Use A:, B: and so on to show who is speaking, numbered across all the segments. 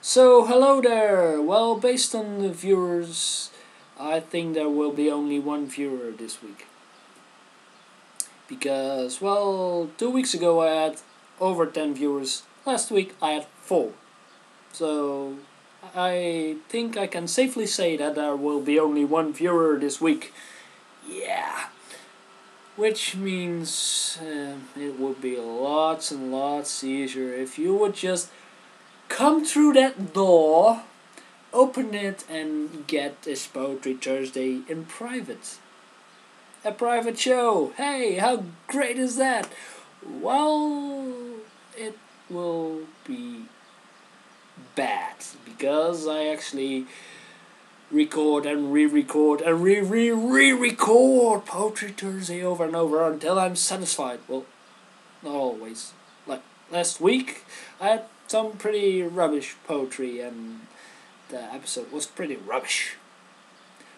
A: So hello there. Well, based on the viewers, I think there will be only one viewer this week. Because, well, 2 weeks ago I had over 10 viewers. Last week I had 4. So I think I can safely say that there will be only one viewer this week. Yeah. Which means it would be lots and lots easier if you would just come through that door, open it, and get this Poetry Thursday in private. A private show. Hey, how great is that? Well, it will be bad because I actually record and re-record and re-record Poetry Thursday over and over until I'm satisfied. Well, not always. Like last week, I had some pretty rubbish poetry and the episode was pretty rubbish.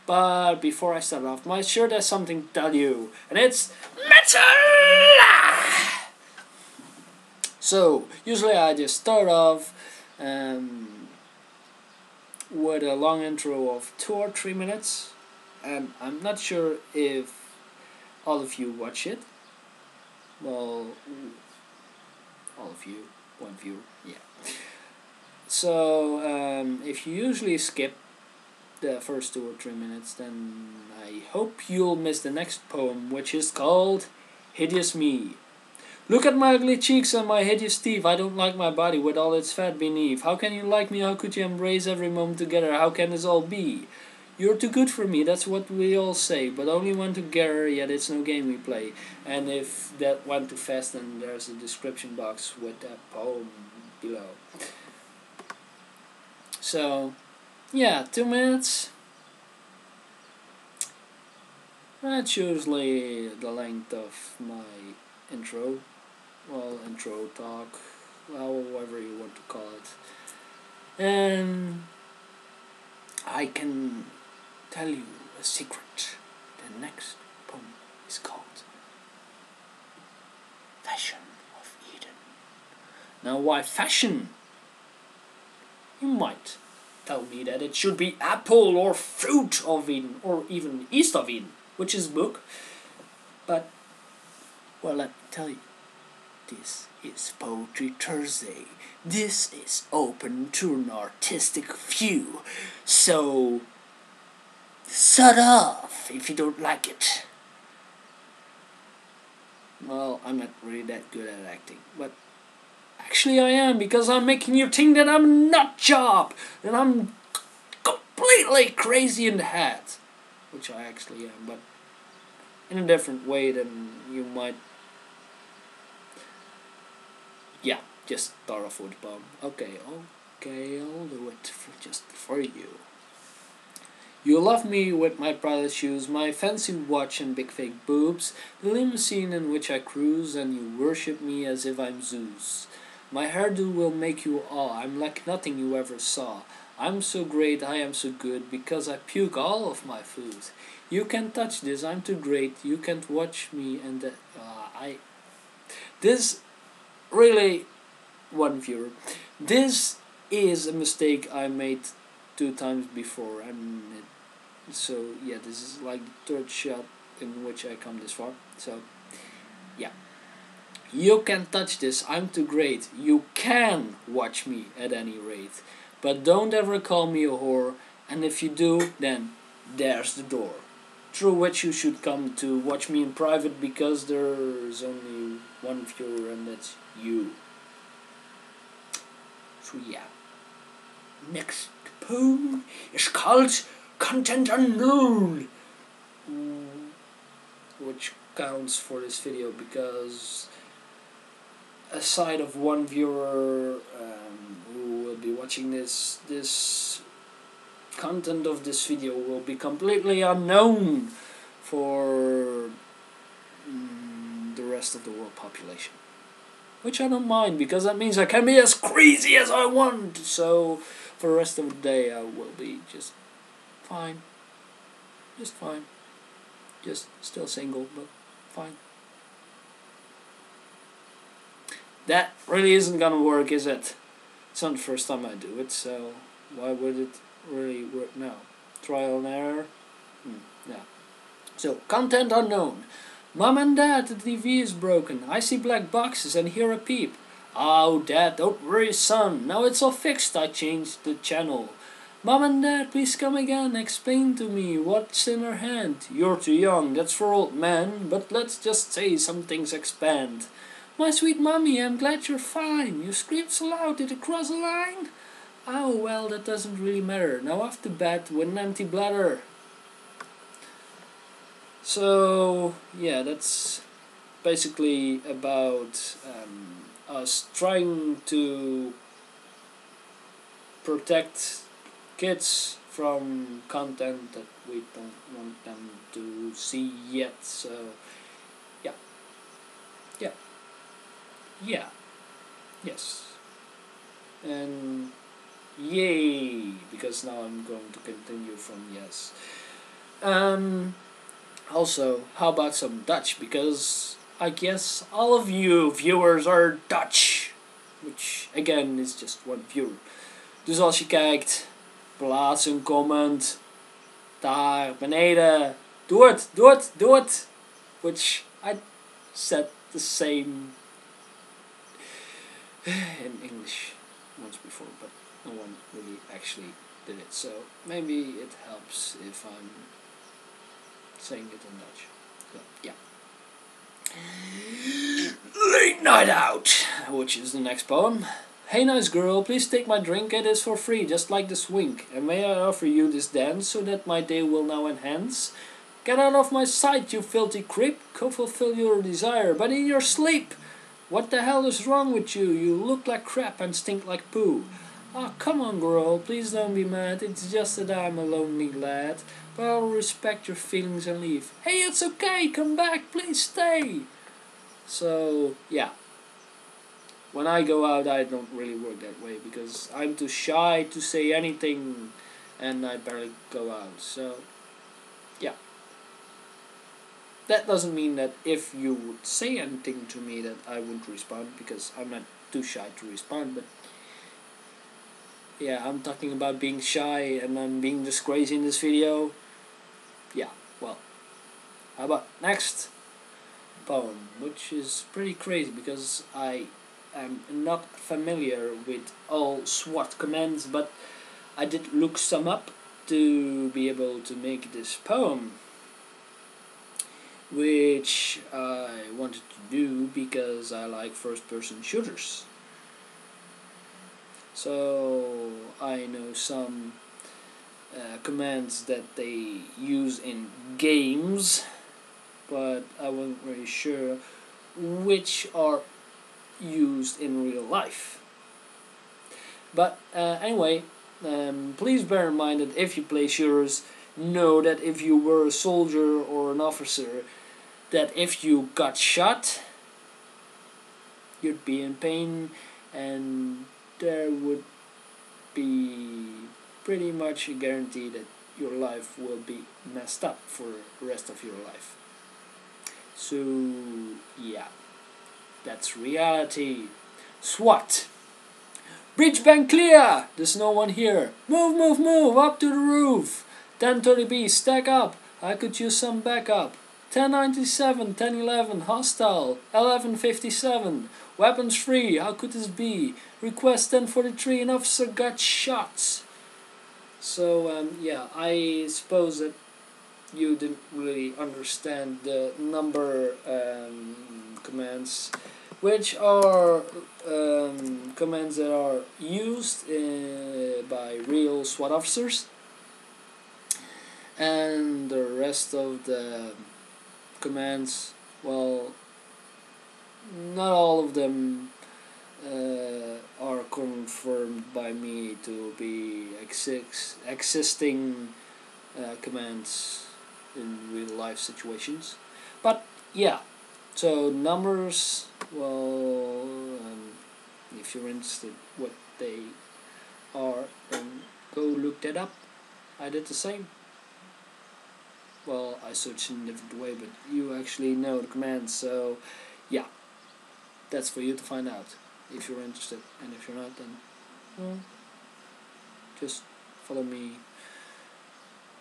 A: But before I start off, my shirt has something to tell you, and it's metal! So, usually I just start off with a long intro of 2 or 3 minutes, and I'm not sure if all of you watch it. Well, all of you, one viewer, yeah. So, if you usually skip the first 2 or 3 minutes, then I hope you'll miss the next poem, which is called Hideous Me. Look at my ugly cheeks and my hideous teeth. I don't like my body with all its fat beneath. How can you like me? How could you embrace every moment together? How can this all be? You're too good for me, that's what we all say, but only when together, yet it's no game we play. And if that went too fast, then there's a description box with that poem below. So, yeah, 2 minutes. That's usually the length of my intro. Well, intro talk, however you want to call it. And I can tell you a secret. The next poem is called Fashion of Eden. Now, why fashion? You might tell me that it should be apple or fruit of Eden, or even east of Eden, which is book. But, well, let me tell you, this is Poetry Thursday. This is open to an artistic view. So, shut off if you don't like it. Well, I'm not really that good at acting, but actually I am, because I'm making you think that I'm a nut job, that I'm completely crazy in the head, which I actually am, but in a different way than you might. Yeah, just start off with a poem. Okay, I'll do it just for you. You love me with my Prada shoes, my fancy watch and big fake boobs, the limousine in which I cruise, and you worship me as if I'm Zeus. My hairdo will make you awe, I'm like nothing you ever saw. I'm so great, I am so good, because I puke all of my food. You can't touch this, I'm too great, you can't watch me, and This really, one viewer, this is a mistake I made 2 times before, and so yeah, this is like the 3rd shot in which I come this far. So yeah, you can touch this, I'm too great, you can watch me at any rate, but don't ever call me a whore, and if you do, then there's the door through which you should come to watch me in private, because there's only one viewer, and that's you. So yeah, next poem is called Content Unknown, which counts for this video because aside of one viewer who will be watching this content of this video will be completely unknown for the rest of the world population, which I don't mind, because that means I can be as crazy as I want. So for the rest of the day I will be just fine. Just fine. Just still single, but fine. That really isn't gonna work, is it? It's not the first time I do it, so why would it really work now? Trial and error? Yeah. So, content unknown. Mom and Dad, the TV is broken. I see black boxes and hear a peep. Oh, Dad, don't worry, son. Now it's all fixed. I changed the channel. Mom and Dad, please come again. Explain to me what's in her hand. You're too young. That's for old men. But let's just say some things expand. My sweet mommy, I'm glad you're fine. You screamed so loud. Did it cross a line? Oh, well, that doesn't really matter. Now off to bed with an empty bladder. So, yeah, that's basically about us trying to protect kids from content that we don't want them to see yet. So, yeah, yeah, yeah, yes, and yay, because now I'm going to continue from yes. Also, how about some Dutch, because I guess all of you viewers are Dutch, which again is just one viewer. Dus als je kijkt, plaats een comment daar beneden. Doe het, doe het, doe het. Which I said the same in English once before, but no one really actually did it. So maybe it helps if I'm saying it in Dutch. So, yeah. Late Night Out, which is the next poem. Hey nice girl, please take my drink, it is for free, just like this wink. And may I offer you this dance, so that my day will now enhance? Get out of my sight, you filthy creep, go fulfill your desire, but in your sleep. What the hell is wrong with you? You look like crap and stink like poo. Oh, come on girl, please don't be mad, it's just that I'm a lonely lad. But I'll respect your feelings and leave. Hey, it's okay, come back, please stay. So, yeah. When I go out, I don't really work that way, because I'm too shy to say anything, and I barely go out, so, yeah. That doesn't mean that if you would say anything to me that I wouldn't respond, because I'm not too shy to respond, but yeah, I'm talking about being shy and I'm being disgraced in this video. Yeah, well, how about next poem, which is pretty crazy because I am not familiar with all SWAT commands, but I did look some up to be able to make this poem, which I wanted to do because I like first-person shooters. So I know some commands that they use in games, but I wasn't really sure which are used in real life. But anyway, please bear in mind that if you play shooters, know that if you were a soldier or an officer, that if you got shot, you'd be in pain, and there would be pretty much a guarantee that your life will be messed up for the rest of your life. So yeah, that's reality. SWAT. Breach bank clear! There's no one here. Move, move, move! Up to the roof! 1030B, stack up! I could use some backup. 1097, 1011, hostile. 1157, weapons free, how could this be? Request 1043, an officer got shot. So, yeah, I suppose that you didn't really understand the number commands, which are commands that are used by real SWAT officers, and the rest of the commands, well, not all of them are confirmed by me to be existing commands in real life situations. But yeah, so numbers, well, if you're interested what they are, then go look that up. I did the same. Well, I searched in a different way, but you actually know the commands, so yeah, that's for you to find out if you're interested, and if you're not, then well, just follow me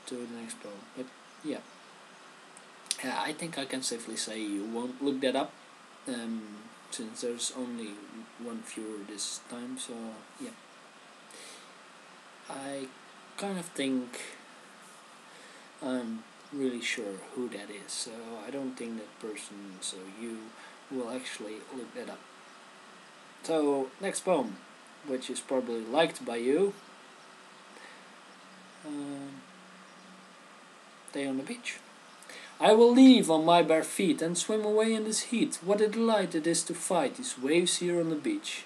A: to the next poem. But yeah, I think I can safely say you won't look that up, since there's only one viewer this time. So yeah, I kind of think I'm really sure who that is. So I don't think that person, so you will actually look that up. So next poem, which is probably liked by you. Day on the beach. I will leave on my bare feet and swim away in this heat. What a delight it is to fight these waves here on the beach.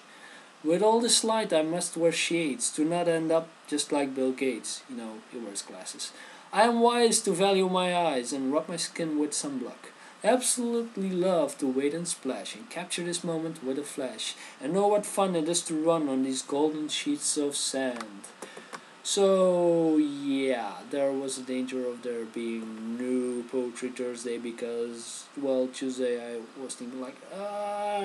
A: With all this light I must wear shades to not end up just like Bill Gates. You know, he wears glasses. I am wise to value my eyes and rub my skin with sunblock. I absolutely love to wade and splash and capture this moment with a flash. And know what fun it is to run on these golden sheets of sand. So yeah, there was a danger of there being new Poetry Thursday because, well, Tuesday I was thinking like,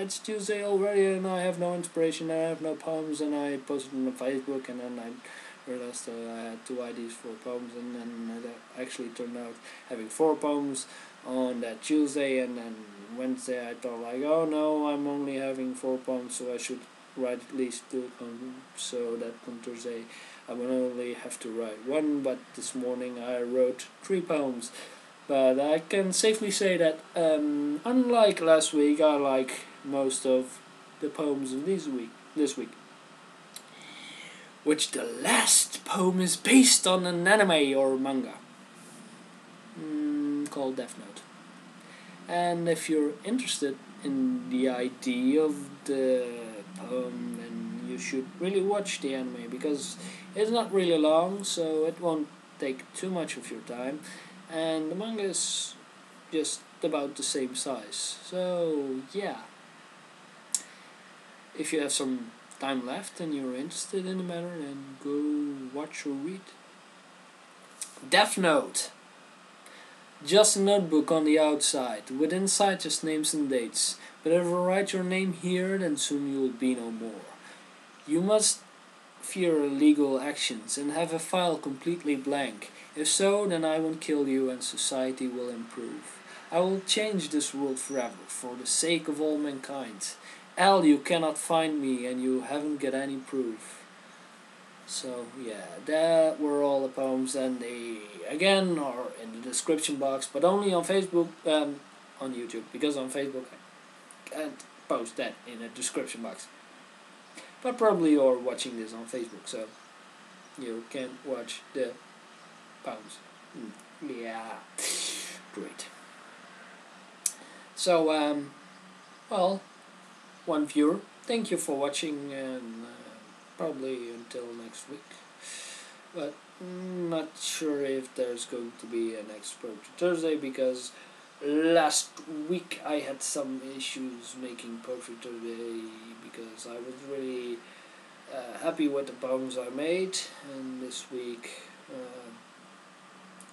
A: it's Tuesday already and I have no inspiration, I have no poems, and I posted on Facebook, and then I realized I had 2 ideas for poems, and then it actually turned out having 4 poems on that Tuesday, and then Wednesday I thought like, oh no, I'm only having 4 poems, so I should write at least 2 poems, so that on Thursday I will only have to write 1, but this morning I wrote 3 poems. But I can safely say that, unlike last week, I like most of the poems of this week. Which the last poem is based on an anime or manga called Death Note. And if you're interested in the idea of the poem, then you should really watch the anime, because it's not really long, so it won't take too much of your time, and the manga is just about the same size. So yeah, if you have some time left and you're interested in the matter, then go watch or read. Death Note. Just a notebook on the outside, with inside just names and dates. But if I write your name here, then soon you will be no more. You must fear illegal actions and have a file completely blank. If so, then I won't kill you and society will improve. I will change this world forever, for the sake of all mankind. L, you cannot find me and you haven't got any proof. So yeah, that were all the poems, and they again are in the description box, but only on Facebook, on YouTube, because on Facebook I can't post that in the description box. But probably you're watching this on Facebook, so you can watch the poems. Yeah, great. So well, 1 viewer, thank you for watching, and probably until next week, but not sure if there's going to be a next Poetry Thursday, because last week I had some issues making Poetry Thursday, because I was really happy with the poems I made, and this week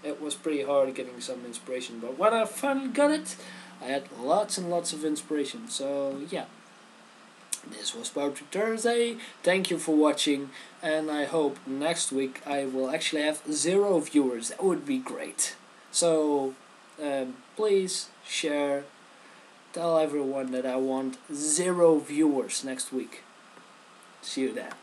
A: it was pretty hard getting some inspiration, but when I finally got it, I had lots and lots of inspiration. So yeah, this was Poetry Thursday. Thank you for watching, and I hope next week I will actually have 0 viewers. That would be great. So please share, tell everyone that I want 0 viewers next week. See you then.